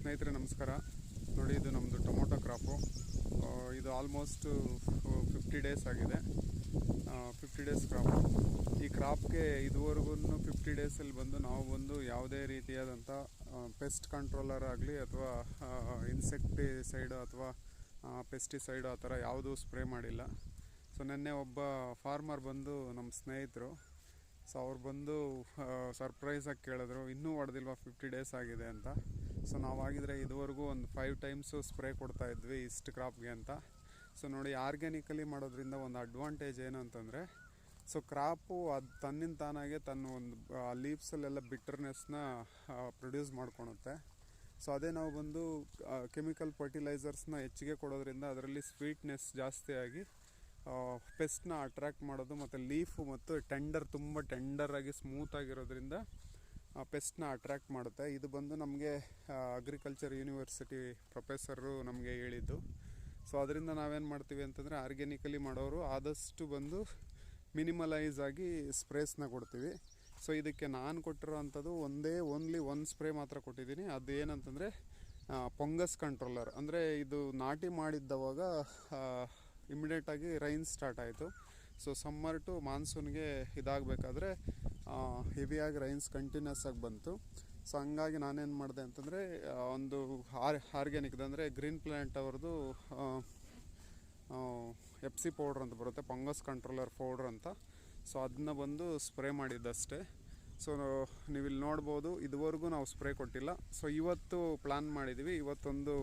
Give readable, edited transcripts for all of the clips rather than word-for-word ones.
ಸ್ನೇಹಿತರೆ ನಮಸ್ಕಾರ. ನೋಡಿ, ಇದು ನಮ್ಮದು ಟೊಮೊಟೊ ಕ್ರಾಪು. ಇದು ಆಲ್ಮೋಸ್ಟ್ 50 ಡೇಸ್ ಆಗಿದೆ. 50 ಡೇಸ್ ಕ್ರಾಪು. ಈ ಕ್ರಾಪ್ಗೆ ಇದುವರೆಗೂ 50 ಡೇಸಲ್ಲಿ ನಾವು ಯಾವುದೇ ರೀತಿಯಾದಂಥ ಪೆಸ್ಟ್ ಕಂಟ್ರೋಲರ್ ಆಗಲಿ ಅಥವಾ ಇನ್ಸೆಕ್ಟಿಸೈಡ್ ಅಥವಾ ಪೆಸ್ಟಿಸೈಡ್ ಆ ಥರ ಯಾವುದೂ ಸ್ಪ್ರೇ ಮಾಡಿಲ್ಲ. ಸೊ ನಿನ್ನೆ ಒಬ್ಬ ಫಾರ್ಮರ್ ನಮ್ಮ ಸ್ನೇಹಿತರು, ಸೊ ಅವ್ರು ಸರ್ಪ್ರೈಸಾಗಿ ಕೇಳಿದ್ರು, ಇನ್ನೂ ಹೊಡೆದಿಲ್ವಾ 50 ಡೇಸ್ ಆಗಿದೆ ಅಂತ. ಸೊ ನಾವಾಗಿದ್ರೆ ಇದುವರೆಗೂ 5 ಟೈಮ್ಸು ಸ್ಪ್ರೇ ಕೊಡ್ತಾಯಿದ್ವಿ ಇಷ್ಟು ಕ್ರಾಪ್ಗೆ ಅಂತ. ಸೊ ನೋಡಿ, ಆರ್ಗ್ಯಾನಿಕಲಿ ಮಾಡೋದ್ರಿಂದ ಒಂದು ಅಡ್ವಾಂಟೇಜ್ ಏನು ಅಂತಂದರೆ, ಸೊ ಕ್ರಾಪು ಅದು ತನ್ನಿಂದ ತಾನಾಗೆ ಲೀವ್ಸಲ್ಲೆಲ್ಲ ಬಿಟ್ಟರ್ನೆಸ್ನ ಪ್ರೊಡ್ಯೂಸ್ ಮಾಡ್ಕೊಳುತ್ತೆ. ಸೊ ಅದೇ ನಾವು ಕೆಮಿಕಲ್ ಫರ್ಟಿಲೈಸರ್ಸ್ನ ಹೆಚ್ಚಿಗೆ ಕೊಡೋದ್ರಿಂದ ಅದರಲ್ಲಿ ಸ್ವೀಟ್ನೆಸ್ ಜಾಸ್ತಿ ಆಗಿ ಪೆಸ್ಟ್ನ ಅಟ್ರ್ಯಾಕ್ಟ್ ಮಾಡೋದು, ಮತ್ತು ಲೀಫು ಮತ್ತು ತುಂಬ ಟೆಂಡರಾಗಿ ಸ್ಮೂತಾಗಿರೋದ್ರಿಂದ ಪೆಸ್ಟ್ನ ಅಟ್ರ್ಯಾಕ್ಟ್ ಮಾಡುತ್ತೆ. ಇದು ನಮಗೆ ಅಗ್ರಿಕಲ್ಚರ್ ಯೂನಿವರ್ಸಿಟಿ ಪ್ರೊಫೆಸರು ನಮಗೆ ಹೇಳಿದ್ದು. ಸೊ ಅದರಿಂದ ನಾವೇನು ಮಾಡ್ತೀವಿ ಅಂತಂದರೆ, ಆರ್ಗ್ಯಾನಿಕಲಿ ಮಾಡೋರು ಆದಷ್ಟು ಮಿನಿಮಲೈಸ್ ಆಗಿ ಸ್ಪ್ರೇಸ್ನ ಕೊಡ್ತೀವಿ. ಸೊ ಇದಕ್ಕೆ ನಾನು ಕೊಟ್ಟಿರೋ ಅಂಥದ್ದು ಓನ್ಲಿ ಒಂದು ಸ್ಪ್ರೇ ಮಾತ್ರ ಕೊಟ್ಟಿದ್ದೀನಿ. ಅದು ಏನಂತಂದರೆ ಫಂಗಸ್ ಕಂಟ್ರೋಲರ್. ಅಂದರೆ ಇದು ನಾಟಿ ಮಾಡಿದ್ದವಾಗ ಇಮಿಡಿಯೇಟಾಗಿ ರೈನ್ ಸ್ಟಾರ್ಟ್ ಆಯಿತು. ಸೊ ಸಮ್ಮರ್ ಟು ಮಾನ್ಸೂನ್ಗೆ ಇದಾಗಬೇಕಾದ್ರೆ ಹೆವಿಯಾಗಿ ರೈನ್ಸ್ ಕಂಟಿನ್ಯೂಸ್ ಆಗಿ ಬಂತು. ಸೊ ಹಂಗಾಗಿ ನಾನೇನು ಮಾಡಿದೆ ಅಂತಂದರೆ, ಒಂದು ಆರ್ಗ್ಯಾನಿಕ್ದು ಅಂದರೆ ಗ್ರೀನ್ ಪ್ಲ್ಯಾಂಟ್ ಅವ್ರದ್ದು ಎಪ್ಸಿ ಪೌಡ್ರ್ ಅಂತ ಬರುತ್ತೆ, ಫಂಗಸ್ ಕಂಟ್ರೋಲರ್ ಪೌಡ್ರ್ ಅಂತ. ಸೊ ಅದನ್ನ ಸ್ಪ್ರೇ ಮಾಡಿದ್ದಷ್ಟೇ. ಸೊ ನೀವಿಲ್ಲಿ ನೋಡ್ಬೋದು, ಇದುವರೆಗೂ ನಾವು ಸ್ಪ್ರೇ ಕೊಟ್ಟಿಲ್ಲ. ಸೊ ಇವತ್ತು ಪ್ಲ್ಯಾನ್ ಮಾಡಿದ್ದೀವಿ, ಇವತ್ತೊಂದು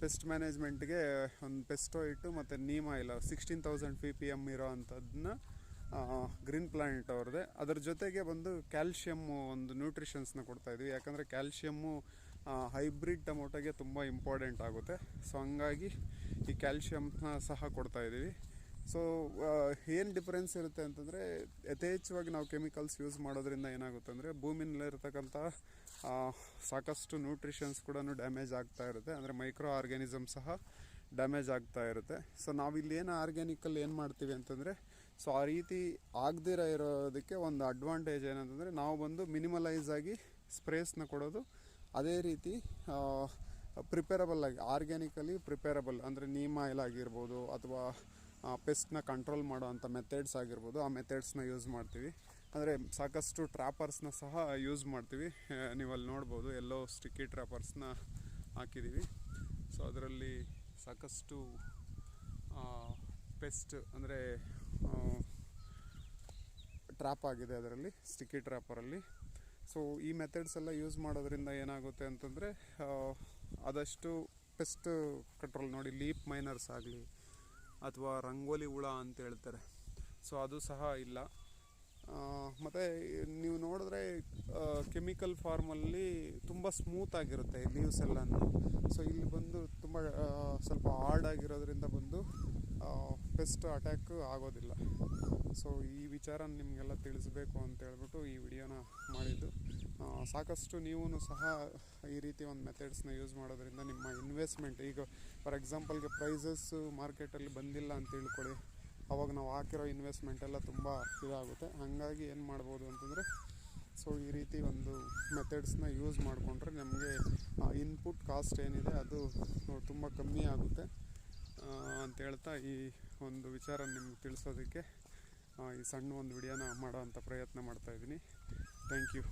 ಪೆಸ್ಟ್ ಮ್ಯಾನೇಜ್ಮೆಂಟ್ಗೆ ಒಂದು ಪೆಸ್ಟೋಯಿಟ್ಟು ಮತ್ತು ನೀಮ್ ಆಯಿಲ್ 16,000 ppm ಇರೋ ಅಂಥದ್ದನ್ನ ಗ್ರೀನ್ ಪ್ಲ್ಯಾನೆಟ್ ಅವ್ರದ್ದೇ. ಅದರ ಜೊತೆಗೆ ಕ್ಯಾಲ್ಶಿಯಮ್ಮು ಒಂದು ನ್ಯೂಟ್ರಿಷನ್ಸ್ನ ಕೊಡ್ತಾಯಿದ್ವಿ. ಯಾಕಂದರೆ ಕ್ಯಾಲ್ಶಿಯಮ್ಮು ಹೈಬ್ರಿಡ್ ಟೊಮೊಟೊಗೆ ತುಂಬ ಇಂಪಾರ್ಟೆಂಟ್ ಆಗುತ್ತೆ. ಸೊ ಹಂಗಾಗಿ ಈ ಕ್ಯಾಲ್ಶಿಯಮ್ನ ಸಹ ಕೊಡ್ತಾಯಿದ್ದೀವಿ. ಸೊ ಏನು ಡಿಫ್ರೆನ್ಸ್ ಇರುತ್ತೆ ಅಂತಂದರೆ, ಯಥೇಚ್ಛವಾಗಿ ನಾವು ಕೆಮಿಕಲ್ಸ್ ಯೂಸ್ ಮಾಡೋದ್ರಿಂದ ಏನಾಗುತ್ತೆ ಅಂದರೆ, ಭೂಮಿನಲ್ಲಿರ್ತಕ್ಕಂಥ ಸಾಕಷ್ಟು ನ್ಯೂಟ್ರಿಷನ್ಸ್ ಕೂಡ ಡ್ಯಾಮೇಜ್ ಆಗ್ತಾ ಇರುತ್ತೆ. ಅಂದರೆ ಮೈಕ್ರೋ ಆರ್ಗ್ಯಾನಿಸಮ್ ಸಹ ಡ್ಯಾಮೇಜ್ ಆಗ್ತಾ ಇರುತ್ತೆ. ಸೊ ನಾವಿಲ್ಲಿ ಆರ್ಗ್ಯಾನಿಕಲ್ಲಿ ಏನು ಮಾಡ್ತೀವಿ ಅಂತಂದರೆ, ಸೊ ಆ ರೀತಿ ಆಗದಿರ ಇರೋದಕ್ಕೆ ಒಂದು ಅಡ್ವಾಂಟೇಜ್ ಏನಂತಂದರೆ, ನಾವು ಮಿನಿಮಲೈಸ್ ಆಗಿ ಸ್ಪ್ರೇಸ್ನ ಕೊಡೋದು. ಅದೇ ರೀತಿ ಪ್ರಿಪೇರಬಲ್ ಆಗಿ ಆರ್ಗ್ಯಾನಿಕಲಿ ಪ್ರಿಪೇರಬಲ್ ಅಂದರೆ ನೀಮ್ ಆಯಿಲ್ ಆಗಿರ್ಬೋದು ಅಥವಾ ಪೆಸ್ಟ್ನ ಕಂಟ್ರೋಲ್ ಮಾಡೋ ಅಂಥ ಮೆಥಡ್ಸ್ ಆಗಿರ್ಬೋದು, ಆ ಮೆಥಡ್ಸ್ನ ಯೂಸ್ ಮಾಡ್ತೀವಿ. ಅಂದರೆ ಸಾಕಷ್ಟು ಟ್ರ್ಯಾಪರ್ಸ್ನ ಸಹ ಯೂಸ್ ಮಾಡ್ತೀವಿ. ನೀವಲ್ಲಿ ನೋಡ್ಬೋದು, ಎಲ್ಲೋ ಸ್ಟಿಕ್ಕಿ ಟ್ರ್ಯಾಪರ್ಸ್ನ ಹಾಕಿದ್ದೀವಿ. ಸೊ ಅದರಲ್ಲಿ ಸಾಕಷ್ಟು ಪೆಸ್ಟ್ ಅಂದರೆ ಟ್ರ್ಯಾಪ್ ಆಗಿದೆ ಅದರಲ್ಲಿ, ಸ್ಟಿಕ್ಕಿ ಟ್ರ್ಯಾಪರಲ್ಲಿ. ಸೊ ಈ ಮೆಥಡ್ಸ್ ಎಲ್ಲ ಯೂಸ್ ಮಾಡೋದ್ರಿಂದ ಏನಾಗುತ್ತೆ ಅಂತಂದರೆ, ಆದಷ್ಟು ಪೆಸ್ಟ್ ಕಂಟ್ರೋಲ್. ನೋಡಿ, ಲೀಪ್ ಮೈನರ್ಸ್ ಆಗಲಿ ಅಥವಾ ರಂಗೋಲಿ ಹುಳ ಅಂತ ಹೇಳ್ತಾರೆ, ಸೊ ಅದು ಸಹ ಇಲ್ಲ. ಮತ್ತು ನೀವು ನೋಡಿದ್ರೆ ಕೆಮಿಕಲ್ ಫಾರ್ಮಲ್ಲಿ ತುಂಬ ಸ್ಮೂತಾಗಿರುತ್ತೆ ಲೀವ್ಸ್ ಎಲ್ಲನೂ. ಸೊ ಇಲ್ಲಿ ತುಂಬ ಸ್ವಲ್ಪ ಹಾರ್ಡ್ ಆಗಿರೋದ್ರಿಂದ ಪೆಸ್ಟ್ ಅಟ್ಯಾಕ್ ಆಗೋದಿಲ್ಲ. ಸೊ ಈ ವಿಚಾರ ನಿಮಗೆಲ್ಲ ತಿಳಿಸ್ಬೇಕು ಅಂತ ಹೇಳ್ಬಿಟ್ಟು ಈ ವಿಡಿಯೋನ ಮಾಡಿದ್ದು. ಸಾಕಷ್ಟು ನೀವು ಸಹ ಈ ರೀತಿ ಒಂದು ಮೆಥಡ್ಸ್ನ ಯೂಸ್ ಮಾಡೋದ್ರಿಂದ ನಿಮ್ಮ ಇನ್ವೆಸ್ಟ್ಮೆಂಟ್, ಈಗ ಫಾರ್ ಎಕ್ಸಾಂಪಲ್ಗೆ ಪ್ರೈಸಸ್ಸು ಮಾರ್ಕೆಟಲ್ಲಿ ಬಂದಿಲ್ಲ ಅಂತ ತಿಳ್ಕೊಳ್ಳಿ, ಅವಾಗ ನಾವು ಹಾಕಿರೋ ಇನ್ವೆಸ್ಟ್ಮೆಂಟ್ ಎಲ್ಲ ತುಂಬ ಇದಾಗುತ್ತೆ. ಹಾಗಾಗಿ ಏನು ಮಾಡ್ಬೋದು ಅಂತಂದರೆ, ಸೊ ಈ ರೀತಿ ಒಂದು ಮೆಥಡ್ಸ್ನ ಯೂಸ್ ಮಾಡಿಕೊಂಡ್ರೆ ನಮಗೆ ಇನ್ಪುಟ್ ಕಾಸ್ಟ್ ಏನಿದೆ ಅದು ತುಂಬ ಕಮ್ಮಿ ಆಗುತ್ತೆ ಅಂತ ಹೇಳ್ತಾ ಈ ಒಂದು ವಿಚಾರ ನಿಮ್ಗೆ ತಿಳಿಸೋದಕ್ಕೆ ಈ ಸಣ್ಣ ಒಂದು ವಿಡಿಯೋನ ಮಾಡೋ ಅಂಥ ಪ್ರಯತ್ನ ಮಾಡ್ತಾಯಿದ್ದೀನಿ. Thank you.